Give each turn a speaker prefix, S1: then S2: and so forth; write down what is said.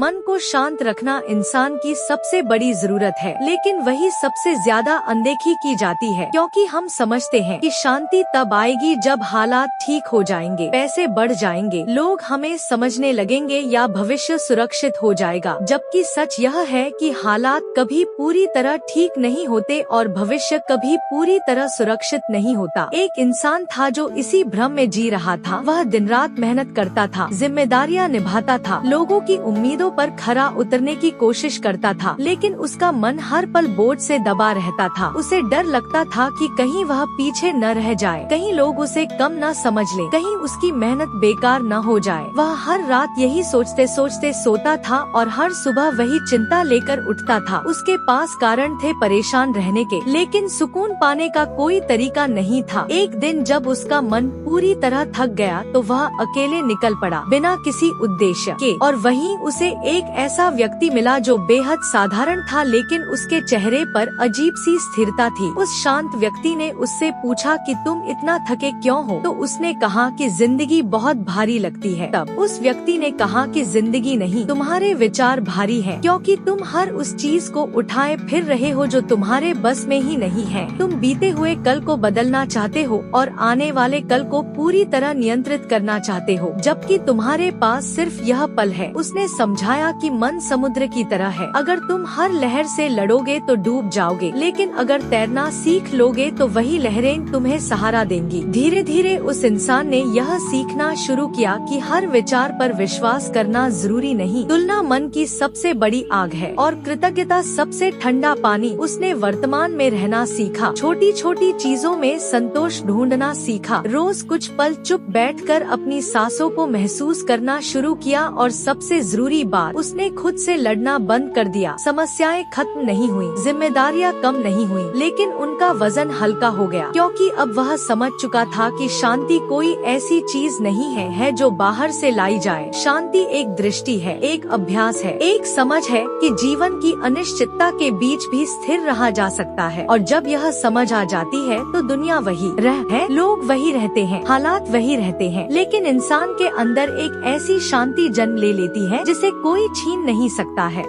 S1: मन को शांत रखना इंसान की सबसे बड़ी जरूरत है, लेकिन वही सबसे ज्यादा अनदेखी की जाती है, क्योंकि हम समझते हैं कि शांति तब आएगी जब हालात ठीक हो जाएंगे, पैसे बढ़ जाएंगे, लोग हमें समझने लगेंगे या भविष्य सुरक्षित हो जाएगा। जबकि सच यह है कि हालात कभी पूरी तरह ठीक नहीं होते और भविष्य कभी पूरी तरह सुरक्षित नहीं होता। एक इंसान था जो इसी भ्रम में जी रहा था। वह दिन रात मेहनत करता था, जिम्मेदारियां निभाता था, लोगों की उम्मीदों पर खरा उतरने की कोशिश करता था, लेकिन उसका मन हर पल बोझ से दबा रहता था। उसे डर लगता था कि कहीं वह पीछे न रह जाए, कहीं लोग उसे कम न समझ लें, कहीं उसकी मेहनत बेकार न हो जाए। वह हर रात यही सोचते सोचते सोता था और हर सुबह वही चिंता लेकर उठता था। उसके पास कारण थे परेशान रहने के, लेकिन सुकून पाने का कोई तरीका नहीं था। एक दिन जब उसका मन पूरी तरह थक गया तो वह अकेले निकल पड़ा, बिना किसी उद्देश्य के, और वहीं उसे एक ऐसा व्यक्ति मिला जो बेहद साधारण था, लेकिन उसके चेहरे पर अजीब सी स्थिरता थी। उस शांत व्यक्ति ने उससे पूछा कि तुम इतना थके क्यों हो? तो उसने कहा कि जिंदगी बहुत भारी लगती है। तब उस व्यक्ति ने कहा कि जिंदगी नहीं, तुम्हारे विचार भारी हैं, क्योंकि तुम हर उस चीज को उठाए फिर रहे हो जो तुम्हारे बस में ही नहीं है। तुम बीते हुए कल को बदलना चाहते हो और आने वाले कल को पूरी तरह नियंत्रित करना चाहते हो, जबकि तुम्हारे पास सिर्फ यह पल है। उसने समझाया कि मन समुद्र की तरह है, अगर तुम हर लहर से लड़ोगे तो डूब जाओगे, लेकिन अगर तैरना सीख लोगे तो वही लहरें तुम्हें सहारा देंगी। धीरे धीरे उस इंसान ने यह सीखना शुरू किया कि हर विचार पर विश्वास करना जरूरी नहीं, तुलना मन की सबसे बड़ी आग है और कृतज्ञता सबसे ठंडा पानी। उसने वर्तमान में रहना सीखा, छोटी छोटी चीजों में संतोष ढूंढना सीखा, रोज कुछ पल चुप बैठकर अपनी सांसों को महसूस करना शुरू किया, और सबसे जरूरी बात, उसने खुद से लड़ना बंद कर दिया। समस्याएं खत्म नहीं हुई, जिम्मेदारियां कम नहीं हुई, लेकिन उनका वजन हल्का हो गया, क्योंकि अब वह समझ चुका था कि शांति कोई ऐसी चीज नहीं है जो बाहर से लाई जाए। शांति एक दृष्टि है, एक अभ्यास है, एक समझ है कि जीवन की अनिश्चितता के बीच भी स्थिर रहा जा सकता है। और जब यह समझ आ जाती है तो दुनिया वही है, लोग वही रहते हैं, हालात वही रहते हैं, लेकिन इंसान के अंदर एक ऐसी शांति जन्म ले लेती है जिसे कोई छीन नहीं सकता है।